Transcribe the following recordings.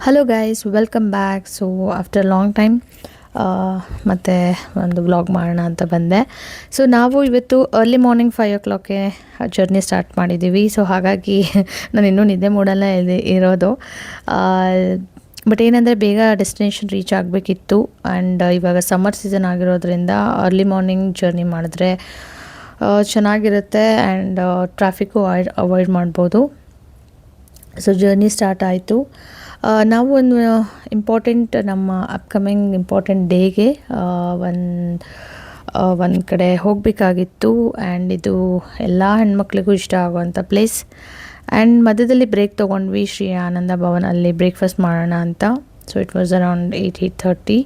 Hello guys, welcome back. So after long time ಮತ್ತು ಒಂದು vlog ಮಾಡೋಣ ಅಂತ ಬಂದೆ. ಸೊ ನಾವು ಇವತ್ತು ಅರ್ಲಿ ಮಾರ್ನಿಂಗ್ 5 o'clockಗೆ ಜರ್ನಿ ಸ್ಟಾರ್ಟ್ ಮಾಡಿದ್ದೀವಿ. ಸೊ ಹಾಗಾಗಿ ನಾನು ಇನ್ನೂ ನಿದ್ದೆ ಮೂಡಲ್ಲೇ ಇರೋದು. ಬಟ್ ಏನಂದರೆ ಬೇಗ ಡೆಸ್ಟಿನೇಷನ್ ರೀಚ್ ಆಗಬೇಕಿತ್ತು. ಆ್ಯಂಡ್ ಇವಾಗ ಸಮ್ಮರ್ ಸೀಸನ್ ಆಗಿರೋದ್ರಿಂದ ಅರ್ಲಿ ಮಾರ್ನಿಂಗ್ ಜರ್ನಿ ಮಾಡಿದ್ರೆ ಚೆನ್ನಾಗಿರುತ್ತೆ ಆ್ಯಂಡ್ ಟ್ರಾಫಿಕ್ಕು ಅವಾಯ್ಡ್ ಮಾಡ್ಬೋದು. ಸೊ ಜರ್ನಿ ಸ್ಟಾರ್ಟ್ ಆಯಿತು. ನಾವು ಒಂದು ಇಂಪಾರ್ಟೆಂಟ್ ನಮ್ಮ ಅಪ್ಕಮಿಂಗ್ ಇಂಪಾರ್ಟೆಂಟ್ ಡೇಗೆ ಒಂದು ಕಡೆ ಹೋಗಬೇಕಾಗಿತ್ತು. ಆ್ಯಂಡ್ ಇದು ಎಲ್ಲ ಹೆಣ್ಮಕ್ಳಿಗೂ ಇಷ್ಟ ಆಗುವಂಥ ಪ್ಲೇಸ್. ಆ್ಯಂಡ್ ಮಧ್ಯದಲ್ಲಿ ಬ್ರೇಕ್ ತೊಗೊಂಡ್ವಿ ಶ್ರೀ ಆನಂದ ಭವನ್, ಅಲ್ಲಿ ಬ್ರೇಕ್ಫಾಸ್ಟ್ ಮಾಡೋಣ ಅಂತ. So it was around 8:30.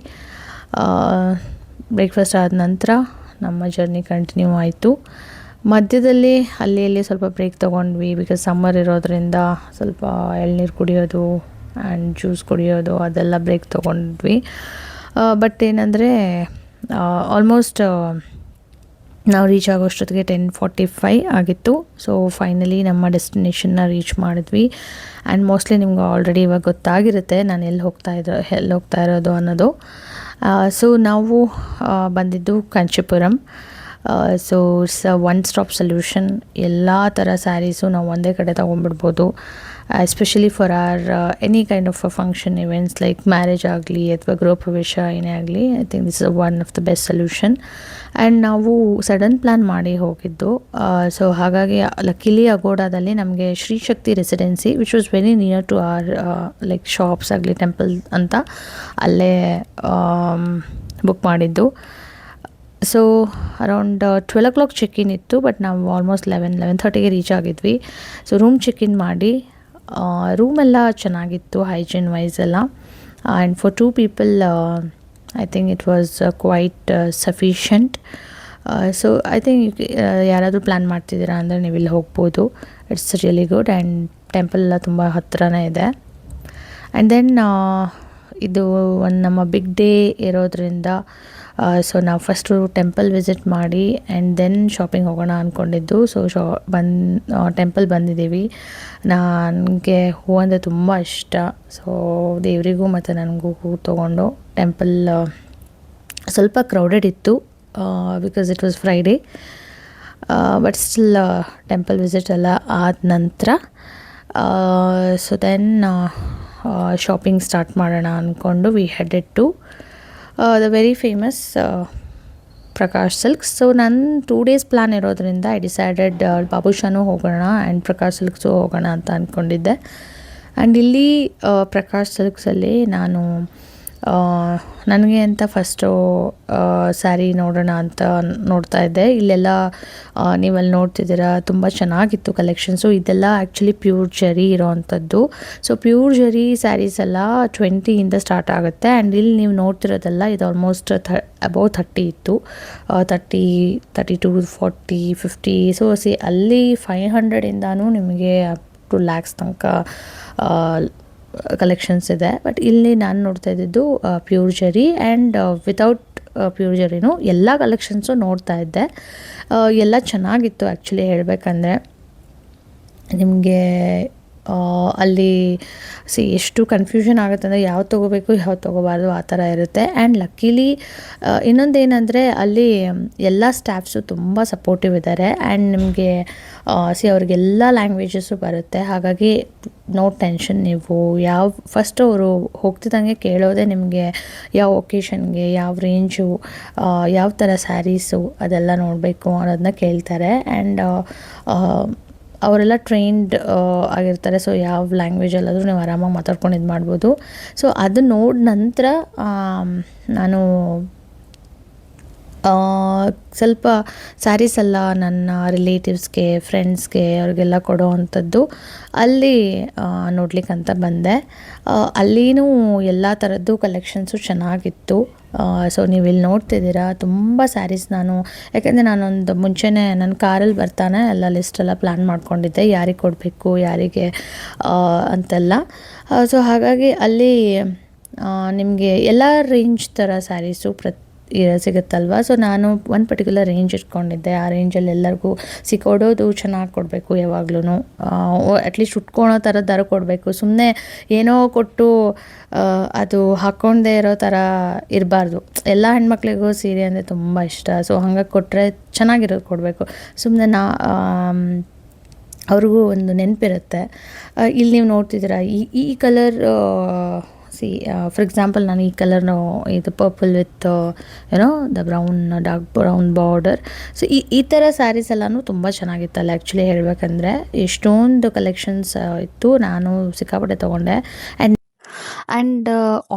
Breakfast ಆದ ನಂತರ ನಮ್ಮ ಜರ್ನಿ ಕಂಟಿನ್ಯೂ ಆಯಿತು. ಮಧ್ಯದಲ್ಲಿ ಅಲ್ಲಿ ಸ್ವಲ್ಪ ಬ್ರೇಕ್ ತೊಗೊಂಡ್ವಿ, ಬಿಕಾಸ್ ಸಮ್ಮರ್ ಇರೋದ್ರಿಂದ ಸ್ವಲ್ಪ ಎಳ್ನೀರು ಕುಡಿಯೋದು ಆ್ಯಂಡ್ ಜ್ಯೂಸ್ ಕುಡಿಯೋದು ಅದೆಲ್ಲ ಬ್ರೇಕ್ ತೊಗೊಂಡ್ವಿ. ಬಟ್ ಏನಂದರೆ ಆಲ್ಮೋಸ್ಟ್ ನಾವು ರೀಚ್ ಆಗೋಷ್ಟೊತ್ತಿಗೆ 10:45 ಆಗಿತ್ತು. ಸೊ ಫೈನಲಿ ನಮ್ಮ ಡೆಸ್ಟಿನೇಷನ್ನ ರೀಚ್ ಮಾಡಿದ್ವಿ. ಆ್ಯಂಡ್ ಮೋಸ್ಟ್ಲಿ ನಿಮ್ಗೆ ಆಲ್ರೆಡಿ ಇವಾಗ ಗೊತ್ತಾಗಿರುತ್ತೆ ನಾನು ಎಲ್ಲಿ ಹೋಗ್ತಾ ಇರೋದು ಅನ್ನೋದು. ಸೊ ನಾವು ಬಂದಿದ್ದು Kanchipuram. So it's one stop solution. ಎಲ್ಲ ಥರ ಸ್ಯಾರೀಸು ನಾವು ಒಂದೇ ಕಡೆ ತೊಗೊಂಡ್ಬಿಡ್ಬೋದು. Especially for any kind of function events like marriage ಆಗಲಿ ಅಥವಾ ಗೃಹ ಪ್ರವೇಶ ಏನೇ ಆಗಲಿ, I think this is one of the best solution. And ನಾವು ಸಡನ್ ಪ್ಲ್ಯಾನ್ ಮಾಡಿ ಹೋಗಿದ್ದು. ಸೊ ಹಾಗಾಗಿ ಲಕ್ಕಿಲಿ ಅಗೋಡಾದಲ್ಲಿ ನಮಗೆ Sri Shakti residency which was very near to or like shops ಆಗಲಿ ಟೆಂಪಲ್ ಅಂತ ಅಲ್ಲೇ ಬುಕ್ ಮಾಡಿದ್ದು. ಸೊ ಅರೌಂಡ್ 12 o'clock ಚೆಕ್-ಇನ್ ಇತ್ತು, ಬಟ್ ನಾವು ಆಲ್ಮೋಸ್ಟ್ 11:30ಗೆ ರೀಚ್ ಆಗಿದ್ವಿ. ಸೊ ರೂಮ್ ಚೆಕ್-ಇನ್ ಮಾಡಿ ರೂಮೆಲ್ಲ ಚೆನ್ನಾಗಿತ್ತು ಹೈಜೀನ್ ವೈಸ್ ಎಲ್ಲ. And for 2 people I think it was quite sufficient. So I think ಯಾರಾದರೂ ಪ್ಲ್ಯಾನ್ ಮಾಡ್ತಿದ್ದೀರಾ ಅಂದರೆ ನೀವು ಇಲ್ಲಿ ಹೋಗ್ಬೋದು. It's really good. And temple ಎಲ್ಲ ತುಂಬ ಹತ್ತಿರನೇ ಇದೆ. ಆ್ಯಂಡ್ ದೆನ್ ಇದು ಒಂದು ನಮ್ಮ ಬಿಗ್ ಡೇ ಇರೋದ್ರಿಂದ ಸೊ ನಾವು ಫಸ್ಟು ಟೆಂಪಲ್ ವಿಸಿಟ್ ಮಾಡಿ ಆ್ಯಂಡ್ ದೆನ್ ಶಾಪಿಂಗ್ ಹೋಗೋಣ ಅಂದ್ಕೊಂಡಿದ್ದು. ಸೊ ಟೆಂಪಲ್ ಬಂದಿದ್ದೀವಿ. ನನಗೆ ಹೂ ಅಂದರೆ ತುಂಬ ಇಷ್ಟ. ಸೊ ದೇವರಿಗೂ ಮತ್ತು ನನಗೂ ಹೂ ತೊಗೊಂಡು ಟೆಂಪಲ್ ಸ್ವಲ್ಪ ಕ್ರೌಡೆಡ್ ಇತ್ತು because it was Friday. But still temple visit ಎಲ್ಲ ಆದ ನಂತರ ಸೊ ದೆನ್ ಶಾಪಿಂಗ್ ಸ್ಟಾರ್ಟ್ ಮಾಡೋಣ ಅಂದ್ಕೊಂಡು we headed to the very famous Prakash Silks. So ನನ್ನ 2 days ಪ್ಲ್ಯಾನ್ ಇರೋದ್ರಿಂದ ಐ ಡಿಸೈಡೆಡ್ ಬಾಬುಷಾನು ಹೋಗೋಣ ಆ್ಯಂಡ್ ಪ್ರಕಾಶ್ ಸಿಲ್ಕ್ಸು ಹೋಗೋಣ ಅಂತ ಅಂದ್ಕೊಂಡಿದ್ದೆ. ಆ್ಯಂಡ್ ಇಲ್ಲಿ ಪ್ರಕಾಶ್ ಸಿಲ್ಕ್ಸಲ್ಲಿ ನಾನು ನನಗೆ ಅಂತ ಫಸ್ಟು ಸ್ಯಾರಿ ನೋಡೋಣ ಅಂತ ನೋಡ್ತಾ ಇದ್ದೆ. ಇಲ್ಲೆಲ್ಲ ನೀವಲ್ಲಿ ನೋಡ್ತಿದ್ದೀರಾ ತುಂಬ ಚೆನ್ನಾಗಿತ್ತು ಕಲೆಕ್ಷನ್ಸು. ಇದೆಲ್ಲ ಆ್ಯಕ್ಚುಲಿ ಪ್ಯೂರ್ ಜರಿ ಇರೋವಂಥದ್ದು. ಸೊ ಪ್ಯೂರ್ ಜರಿ ಸ್ಯಾರೀಸ್ ಎಲ್ಲ 20 ಸ್ಟಾರ್ಟ್ ಆಗುತ್ತೆ. ಆ್ಯಂಡ್ ಇಲ್ಲಿ ನೀವು ನೋಡ್ತಿರೋದೆಲ್ಲ ಇದು ಆಲ್ಮೋಸ್ಟ್ ಅಬೌವ್ 30 ಇತ್ತು. 30, 32, 40, 50. ಸೊ ಅಲ್ಲಿ 500 ನಿಮಗೆ ಅಪ್ ಟು ಲ್ಯಾಕ್ಸ್ ತನಕ ಕಲೆಕ್ಷನ್ಸ್ ಇದೆ. ಬಟ್ ಇಲ್ಲಿ ನಾನು ನೋಡ್ತಾ ಇದ್ದಿದ್ದು ಪ್ಯೂರ್ ಜರಿ ಆ್ಯಂಡ್ ವಿತೌಟ್ ಪ್ಯೂರ್ ಜರಿನೂ ಎಲ್ಲ ಕಲೆಕ್ಷನ್ಸು ನೋಡ್ತಾ ಇದ್ದೆ. ಎಲ್ಲ ಚೆನ್ನಾಗಿತ್ತು ಆ್ಯಕ್ಚುಲಿ ಹೇಳಬೇಕಂದ್ರೆ. ನಿಮಗೆ ಅಲ್ಲಿ ಎಷ್ಟು ಕನ್ಫ್ಯೂಷನ್ ಆಗುತ್ತೆ ಅಂದರೆ ಯಾವ್ದು ತೊಗೋಬೇಕು ಯಾವ್ದು ತೊಗೋಬಾರ್ದು ಆ ಥರ ಇರುತ್ತೆ. ಆ್ಯಂಡ್ ಲಕ್ಕಿಲಿ ಇನ್ನೊಂದೇನೆಂದರೆ ಅಲ್ಲಿ ಎಲ್ಲ ಸ್ಟಾಫ್ಸು ತುಂಬ ಸಪೋರ್ಟಿವ್ ಇದ್ದಾರೆ. ಆ್ಯಂಡ್ ನಿಮಗೆ ಅವ್ರಿಗೆಲ್ಲ ಲ್ಯಾಂಗ್ವೇಜಸ್ಸು ಬರುತ್ತೆ. ಹಾಗಾಗಿ ನೋ ಟೆನ್ಷನ್. ನೀವು ಫಸ್ಟ್ ಅವರು ಹೋಗ್ತಿದ್ದಂಗೆ ಕೇಳೋದೆ ನಿಮಗೆ ಯಾವ ಒಕೇಶನ್ಗೆ, ಯಾವ ರೇಂಜು, ಯಾವ ಥರ ಸ್ಯಾರೀಸು ಅದೆಲ್ಲ ನೋಡಬೇಕು ಅನ್ನೋದನ್ನ ಕೇಳ್ತಾರೆ. ಆ್ಯಂಡ್ ಅವರೆಲ್ಲ ಟ್ರೈನ್ಡ್ ಆಗಿರ್ತಾರೆ. ಸೊ ಯಾವ ಲ್ಯಾಂಗ್ವೇಜಲ್ಲಾದರೂ ನೀವು ಆರಾಮಾಗಿ ಮಾತಾಡ್ಕೊಂಡು ಇದು ಮಾಡ್ಬೋದು. ಸೊ ಅದು ನೋಡಿ ನಂತರ ನಾನು ಸ್ವಲ್ಪ ಸ್ಯಾರೀಸ್ ಎಲ್ಲ ನನ್ನ ರಿಲೇಟಿವ್ಸ್ಗೆ, ಫ್ರೆಂಡ್ಸ್ಗೆ ಅವ್ರಿಗೆಲ್ಲ ಕೊಡೋ ಅಂಥದ್ದು ಅಲ್ಲಿ ನೋಡ್ಲಿಕ್ಕಂತ ಬಂದೆ. ಅಲ್ಲಿನೂ ಎಲ್ಲ ಥರದ್ದು ಕಲೆಕ್ಷನ್ಸು ಚೆನ್ನಾಗಿತ್ತು. ಸೊ ನೀವು ಇಲ್ಲಿ ನೋಡ್ತಿದ್ದೀರಾ ತುಂಬ ಸ್ಯಾರೀಸ್. ಯಾಕೆಂದರೆ ನಾನೊಂದು ಮುಂಚೆನೇ ನನ್ನ ಕಾರಲ್ಲಿ ಬರ್ತಾನೆ ಎಲ್ಲ ಲಿಸ್ಟೆಲ್ಲ ಪ್ಲ್ಯಾನ್ ಮಾಡ್ಕೊಂಡಿದ್ದೆ, ಯಾರಿಗೆ ಕೊಡಬೇಕು ಯಾರಿಗೆ ಅಂತೆಲ್ಲ. ಸೊ ಹಾಗಾಗಿ ಅಲ್ಲಿ ನಿಮಗೆ ಎಲ್ಲ ರೇಂಜ್ ಥರ ಸ್ಯಾರೀಸು ಸಿಗುತ್ತಲ್ವ. ಸೊ ನಾನು ಒಂದು ಪರ್ಟಿಕ್ಯುಲರ್ ರೇಂಜ್ ಇಟ್ಕೊಂಡಿದ್ದೆ. ಆ ರೇಂಜಲ್ಲಿ ಎಲ್ಲರಿಗೂ ಕೊಡೋದು ಚೆನ್ನಾಗಿ ಕೊಡಬೇಕು, ಯಾವಾಗ್ಲೂ ಅಟ್ಲೀಸ್ಟ್ ಉಟ್ಕೊಳೋ ಥರದ್ದಾರು ಕೊಡಬೇಕು. ಸುಮ್ಮನೆ ಏನೋ ಕೊಟ್ಟು ಅದು ಹಾಕ್ಕೊಂಡೇ ಇರೋ ಥರ ಇರಬಾರ್ದು. ಎಲ್ಲ ಹೆಣ್ಮಕ್ಳಿಗೂ ಸೀರೆ ಅಂದರೆ ತುಂಬ ಇಷ್ಟ. ಸೊ ಹಂಗಾಗಿ ಕೊಟ್ಟರೆ ಚೆನ್ನಾಗಿರೋದು ಕೊಡಬೇಕು. ಸುಮ್ಮನೆ ಅವ್ರಿಗೂ ಒಂದು ನೆನಪಿರುತ್ತೆ. ಇಲ್ಲಿ ನೀವು ನೋಡ್ತಿದ್ದೀರಾ ಈ ಕಲರ್, ಫಾರ್ ಎಕ್ಸಾಂಪಲ್ ನಾನು ಈ ಕಲರ್ನು, ಇದು ಪರ್ಪಲ್ ವಿತ್ ಏನೋ ಡಾರ್ಕ್ ಬ್ರೌನ್ ಬಾರ್ಡರ್. ಸೊ ಈ ಥರ ಸ್ಯಾರೀಸ್ ಎಲ್ಲನೂ ತುಂಬ ಚೆನ್ನಾಗಿತ್ತಲ್ಲ ಆ್ಯಕ್ಚುಲಿ ಹೇಳಬೇಕಂದ್ರೆ. ಎಷ್ಟೊಂದು ಕಲೆಕ್ಷನ್ಸ್ ಇತ್ತು, ನಾನು ಸಿಕ್ಕಾಪಟ್ಟೆ ತೊಗೊಂಡೆ. ಆ್ಯಂಡ್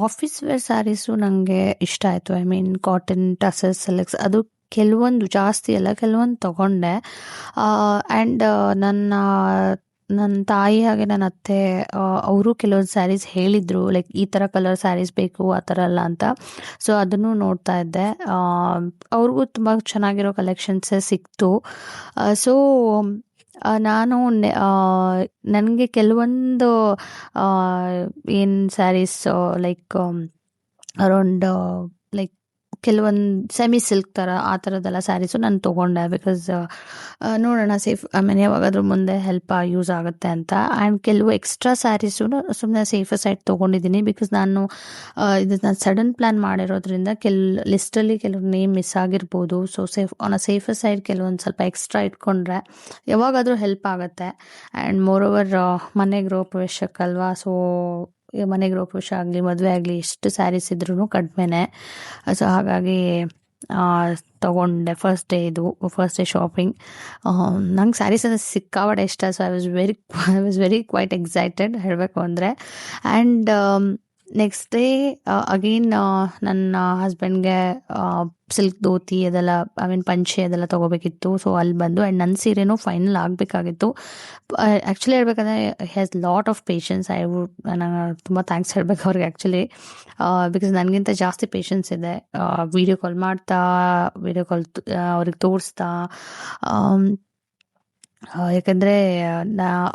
ಆಫೀಸ್ ವೇರ್ ಸ್ಯಾರೀಸು ನನಗೆ ಇಷ್ಟ ಆಯಿತು. I mean cotton tussar silks, ಅದು ಕೆಲವೊಂದು, ಜಾಸ್ತಿ ಅಲ್ಲ, ಕೆಲವೊಂದು ತೊಗೊಂಡೆ. ಆ್ಯಂಡ್ ನನ್ನ ತಾಯಿ ಹಾಗೆ ನನ್ನ ಅತ್ತೆ ಅವರು ಕೆಲವೊಂದು ಸ್ಯಾರೀಸ್ ಹೇಳಿದರು, ಲೈಕ್ ಈ ಥರ ಕಲರ್ ಸ್ಯಾರೀಸ್ ಬೇಕು, ಆ ಥರ ಅಲ್ಲ ಅಂತ. ಸೊ ಅದನ್ನು ನೋಡ್ತಾ ಇದ್ದೆ. ಅವ್ರಿಗೂ ತುಂಬ ಚೆನ್ನಾಗಿರೋ ಕಲೆಕ್ಷನ್ಸೇ ಸಿಕ್ತು. ಸೊ ನಾನು ನನಗೆ ಕೆಲವೊಂದು ಏನು ಸ್ಯಾರೀಸ್ ಲೈಕ್ ಅರೌಂಡ್ ಲೈಕ್ ಕೆಲವೊಂದು ಸೆಮಿ ಸಿಲ್ಕ್ ಥರ ಆ ಥರದ್ದೆಲ್ಲ ಸ್ಯಾರೀಸು ನಾನು ತೊಗೊಂಡೆ. ಬಿಕಾಸ್ ನೋಡೋಣ, ಸೇಫ್, ಐ ಮೀನ್ ಯಾವಾಗಾದ್ರೂ ಮುಂದೆ ಯೂಸ್ ಆಗುತ್ತೆ ಅಂತ. ಆ್ಯಂಡ್ ಕೆಲವು ಎಕ್ಸ್ಟ್ರಾ ಸ್ಯಾರೀಸು ಸುಮ್ಮನೆ ಸೇಫರ್ ಸೈಡ್ ತೊಗೊಂಡಿದ್ದೀನಿ. ಬಿಕಾಸ್ ನಾನು ಸಡನ್ ಪ್ಲ್ಯಾನ್ ಮಾಡಿರೋದ್ರಿಂದ ಲಿಸ್ಟಲ್ಲಿ ಕೆಲವು ನೇಮ್ ಮಿಸ್ ಆಗಿರ್ಬೋದು. ಸೊ ಸೇಫರ್ ಸೈಡ್ ಕೆಲವೊಂದು ಸ್ವಲ್ಪ ಎಕ್ಸ್ಟ್ರಾ ಇಟ್ಕೊಂಡ್ರೆ ಯಾವಾಗಾದರೂ ಹೆಲ್ಪ್ ಆಗುತ್ತೆ. ಆ್ಯಂಡ್ ಮೋರ್ ಓವರ್ ಮನೆ ಗೃಹ ಪ್ರವೇಶಕ್ಕಲ್ವಾ, ಸೊ ಮನೆ ಗೃಹಪ್ರವೇಶ ಆಗಲಿ, ಮದುವೆ ಆಗಲಿ, ಎಷ್ಟು ಸ್ಯಾರೀಸ್ ಇದ್ರೂ ಕಡಿಮೆನೆ. ಸೊ ಹಾಗಾಗಿ ತೊಗೊಂಡೆ ಫಸ್ಟ್ ಡೇ ಶಾಪಿಂಗ್. ನಂಗೆ ಸ್ಯಾರೀಸ್ ಅಂದರೆ ಸಿಕ್ಕಾಪಟ್ಟೆ ಇಷ್ಟ. So I was very quite excited ಹೇಳಬೇಕು ಅಂದರೆ. ಆ್ಯಂಡ್ ನೆಕ್ಸ್ಟ್ ಡೇ ಅಗೇನ್ ನನ್ನ ಹಸ್ಬೆಂಡ್ಗೆ ಸಿಲ್ಕ್ ಧೋತಿ ಅದೆಲ್ಲ, ಐ ಮೀನ್ ಪಂಚೆ ಅದೆಲ್ಲ ತೊಗೋಬೇಕಿತ್ತು. ಸೊ ಅಲ್ಲಿ ಬಂದು, ಆ್ಯಂಡ್ ನನ್ನ ಸೀರೆನೂ ಫೈನಲ್ ಆಗಬೇಕಾಗಿತ್ತು. ಆ್ಯಕ್ಚುಲಿ ಹೇಳ್ಬೇಕಂದ್ರೆ ಹ್ಯಾಸ್ ಲಾಟ್ ಆಫ್ ಪೇಷನ್ಸ್. ನಾನು ತುಂಬ ಥ್ಯಾಂಕ್ಸ್ ಹೇಳ್ಬೇಕು ಅವ್ರಿಗೆ ಆ್ಯಕ್ಚುಲಿ. ಬಿಕಾಸ್ ನನಗಿಂತ ಜಾಸ್ತಿ ಪೇಷನ್ಸ್ ಇದೆ. ವೀಡಿಯೋ ಕಾಲ್ ಅವ್ರಿಗೆ ತೋರಿಸ್ತಾ, ಯಾಕಂದರೆ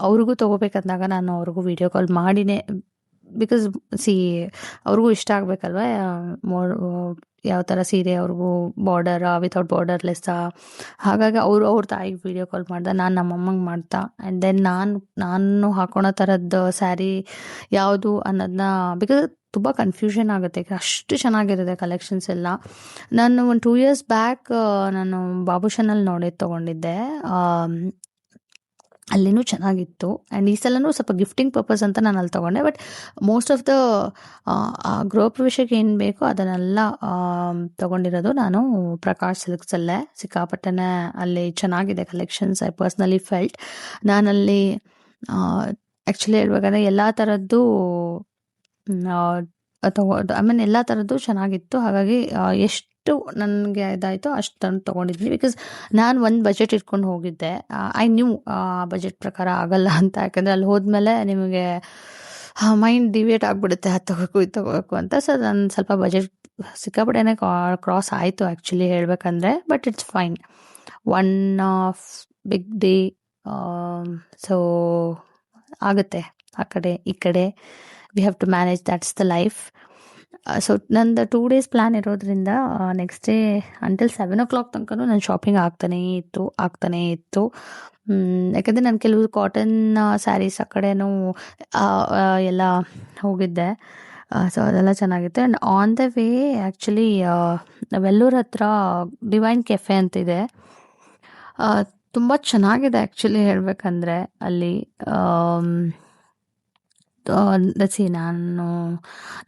ಅವ್ರಿಗೂ ತೊಗೋಬೇಕಂದಾಗ ನಾನು ಅವ್ರಿಗೂ ವೀಡಿಯೋ ಕಾಲ್ ಮಾಡಿನೇ, ಬಿಕಾಸ್ ಅವ್ರಿಗೂ ಇಷ್ಟ ಆಗಬೇಕಲ್ವ, ಯಾವ ಥರ ಸೀರೆ ಅವ್ರಿಗೂ ಬಾರ್ಡರ್ ವಿತೌಟ್ ಬಾರ್ಡರ್ಲೆಸ್ಸಾ. ಹಾಗಾಗಿ ಅವ್ರ ತಾಯಿಗೆ ವೀಡಿಯೋ ಕಾಲ್ ಮಾಡ್ದೆ, ನಾನು ನಮ್ಮಮ್ಮಂಗೆ ಮಾಡ್ತಾ. ಆ್ಯಂಡ್ ದೆನ್ ನಾನು ಹಾಕೊಳೋ ಥರದ್ದು ಸ್ಯಾರಿ ಯಾವುದು ಅನ್ನೋದನ್ನ, ಬಿಕಾಸ್ ತುಂಬ ಕನ್ಫ್ಯೂಷನ್ ಆಗುತ್ತೆ, ಅಷ್ಟು ಚೆನ್ನಾಗಿರುತ್ತೆ ಕಲೆಕ್ಷನ್ಸ್ ಎಲ್ಲ. ನಾನು ಒಂದು 2 years ಬ್ಯಾಕ್ ನಾನು ಬಾಬುಷನಲ್ಲಿ ತೊಗೊಂಡಿದ್ದೆ. ಅಲ್ಲಿನೂ ಚೆನ್ನಾಗಿತ್ತು. ಆ್ಯಂಡ್ ಈ ಸಲನೂ ಸ್ವಲ್ಪ ಗಿಫ್ಟಿಂಗ್ ಪರ್ಪಸ್ ಅಂತ ನಾನು ಅಲ್ಲಿ ತೊಗೊಂಡೆ. ಬಟ್ ಮೋಸ್ಟ್ ಆಫ್ ದ ಗೃಹ ಪ್ರವೇಶಕ್ಕೆ ಏನು ಬೇಕೋ ಅದನ್ನೆಲ್ಲ ತೊಗೊಂಡಿರೋದು ನಾನು ಪ್ರಕಾಶ್ ಸಿಲ್ಕ್ಸಲ್ಲೇ. ಸಿಕ್ಕಾಪಟ್ಟೆನೇ ಅಲ್ಲಿ ಚೆನ್ನಾಗಿದೆ ಕಲೆಕ್ಷನ್ಸ್. ಐ ಪರ್ಸ್ನಲಿ ಫೆಲ್ಟ್ ನಾನಲ್ಲಿ ಆ್ಯಕ್ಚುಲಿ ಹೇಳ್ಬೇಕಂದ್ರೆ ಎಲ್ಲ ಥರದ್ದು ಐ ಮೀನ್ ಎಲ್ಲ ಥರದ್ದು ಚೆನ್ನಾಗಿತ್ತು. ಹಾಗಾಗಿ ಎಷ್ಟು ನನಗೆ ಇದಾಯಿತು ಅಷ್ಟು ತೊಗೊಂಡಿದ್ದೀನಿ. ಬಿಕಾಸ್ ನಾನು ಒಂದು ಬಜೆಟ್ ಇಟ್ಕೊಂಡು ಹೋಗಿದ್ದೆ. ಐ ನ್ಯೂ ಬಜೆಟ್ ಪ್ರಕಾರ ಆಗಲ್ಲ ಅಂತ. ಯಾಕಂದರೆ ಅಲ್ಲಿ ಹೋದ್ಮೇಲೆ ನಿಮಗೆ ಮೈಂಡ್ ಡಿವಿಯೇಟ್ ಆಗಿಬಿಡುತ್ತೆ, ಅದು ತೊಗೋಬೇಕು ಇದು ತೊಗೋಬೇಕು ಅಂತ. ಸೊ ನಾನು ಸ್ವಲ್ಪ ಬಜೆಟ್ ಸಿಕ್ಕಾಪಟ್ಟೆನೇ ಕ್ರಾಸ್ ಆಯಿತು ಆ್ಯಕ್ಚುಲಿ ಹೇಳ್ಬೇಕಂದ್ರೆ. But it's fine, one big day. So ಆಗುತ್ತೆ ಆ ಕಡೆ ಈ ಕಡೆ, we have to manage, that's the life. So ನಂದು 2 days ಪ್ಲ್ಯಾನ್ ಇರೋದ್ರಿಂದ ನೆಕ್ಸ್ಟ್ ಡೇ ಅಂಟಿಲ್ 7 o'clock ತನಕನೂ ನನ್ನ ಶಾಪಿಂಗ್ ಆಗ್ತಾನೇ ಇತ್ತು. ಯಾಕಂದರೆ ನಾನು ಕೆಲವು ಕಾಟನ್ ಸ್ಯಾರೀಸ್ ಆ ಕಡೆನೂ ಎಲ್ಲ ಹೋಗಿದ್ದೆ. ಸೊ ಅದೆಲ್ಲ ಚೆನ್ನಾಗಿತ್ತು. And on the way actually Vellore ಹತ್ರ ಡಿವೈನ್ ಕೆಫೆ ಅಂತಿದೆ. ತುಂಬ ಚೆನ್ನಾಗಿದೆ ಆ್ಯಕ್ಚುಲಿ ಹೇಳಬೇಕಂದ್ರೆ ಅಲ್ಲಿ.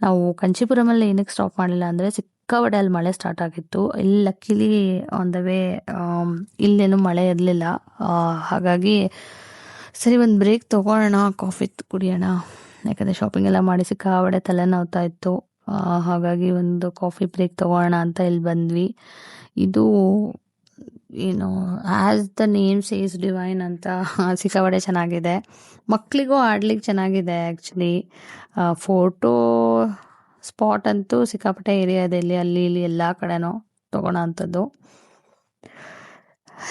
ನಾವು ಕಂಚೀಪುರಮಲ್ಲಿ ಏನಕ್ಕೆ ಸ್ಟಾಪ್ ಮಾಡಲಿಲ್ಲ ಅಂದರೆ ಸಿಕ್ಕಾಪಟ್ಟೆ ಅಲ್ಲಿ ಮಳೆ ಸ್ಟಾರ್ಟ್ ಆಗಿತ್ತು. ಇಲ್ಲಿ ಲಕ್ಕಿಲಿ ಆನ್ ದ ವೇ ಇಲ್ಲೇನು ಮಳೆ ಇರಲಿಲ್ಲ. ಹಾಗಾಗಿ ಸರಿ ಒಂದು ಬ್ರೇಕ್ ತೊಗೊಳ್ಳೋಣ, ಕಾಫಿ ಕುಡಿಯೋಣ. ಯಾಕಂದರೆ ಶಾಪಿಂಗ್ ಎಲ್ಲ ಮಾಡಿ ಸಿಕ್ಕಾಪಟ್ಟೆ ತಲೆ ನೋವ್ತಾ ಇತ್ತು. ಹಾಗಾಗಿ ಒಂದು ಕಾಫಿ ಬ್ರೇಕ್ ತೊಗೊಳ್ಳೋಣ ಅಂತ ಇಲ್ಲಿ ಬಂದ್ವಿ. ಇದು ಏನು as the name says divine ಅಂತ ಸಿಕ್ಕಾಪಟ್ಟೆ ಚೆನ್ನಾಗಿದೆ. ಮಕ್ಕಳಿಗೂ ಆಡ್ಲಿಕ್ಕೆ ಚೆನ್ನಾಗಿದೆ ಆ್ಯಕ್ಚುಲಿ. ಫೋಟೋ ಸ್ಪಾಟ್ ಅಂತೂ ಸಿಕ್ಕಾಪಟ್ಟೆ ಏರಿಯಾದಲ್ಲಿ ಅಲ್ಲಿ ಇಲ್ಲಿ ಎಲ್ಲ ಕಡೆನೂ ತೊಗೊಳೋ ಅಂಥದ್ದು.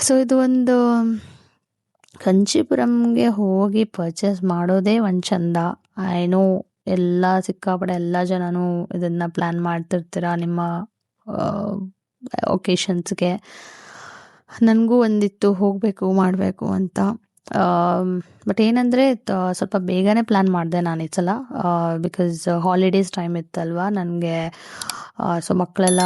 ಸೊ ಇದು ಒಂದು ಕಂಚೀಪುರಂಗೆ ಹೋಗಿ ಪರ್ಚೇಸ್ ಮಾಡೋದೇ ಒಂದು ಚಂದ. ಏನೋ ಎಲ್ಲ ಸಿಕ್ಕಾಪಟ್ಟೆ ಎಲ್ಲ ಜನನೂ ಇದನ್ನು ಪ್ಲ್ಯಾನ್ ಮಾಡ್ತಿರ್ತೀರ ನಿಮ್ಮ ಒಕೇಶನ್ಸ್ಗೆ. ನನಗೂ ಒಂದಿತ್ತು ಹೋಗಬೇಕು ಮಾಡಬೇಕು ಅಂತ. ಬಟ್ ಏನಂದರೆ ಸ್ವಲ್ಪ ಬೇಗನೆ ಪ್ಲ್ಯಾನ್ ಮಾಡಿದೆ ನಾನು ಈ ಸಲ, ಬಿಕಾಸ್ ಹಾಲಿಡೇಸ್ ಟೈಮ್ ಇತ್ತಲ್ವ ನನಗೆ. ಸೊ ಮಕ್ಕಳೆಲ್ಲ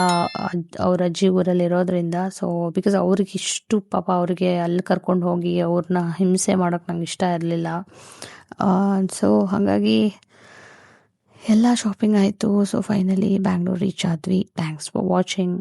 ಅವ್ರ ಅಜ್ಜಿ ಊರಲ್ಲಿ ಇರೋದ್ರಿಂದ, ಸೊ ಬಿಕಾಸ್ ಅವ್ರಿಗೆ ಇಷ್ಟು ಪಾಪ ಅವ್ರಿಗೆ ಅಲ್ಲಿ ಕರ್ಕೊಂಡು ಹೋಗಿ ಅವ್ರನ್ನ ಹಿಂಸೆ ಮಾಡೋಕ್ಕೆ ನಂಗೆ ಇಷ್ಟ ಇರಲಿಲ್ಲ. ಸೊ ಹಾಗಾಗಿ ಎಲ್ಲ ಶಾಪಿಂಗ್ ಆಯಿತು. ಸೊ ಫೈನಲಿ ಬ್ಯಾಂಗ್ಳೂರ್ ರೀಚ್ ಆದ್ವಿ. Thanks for watching.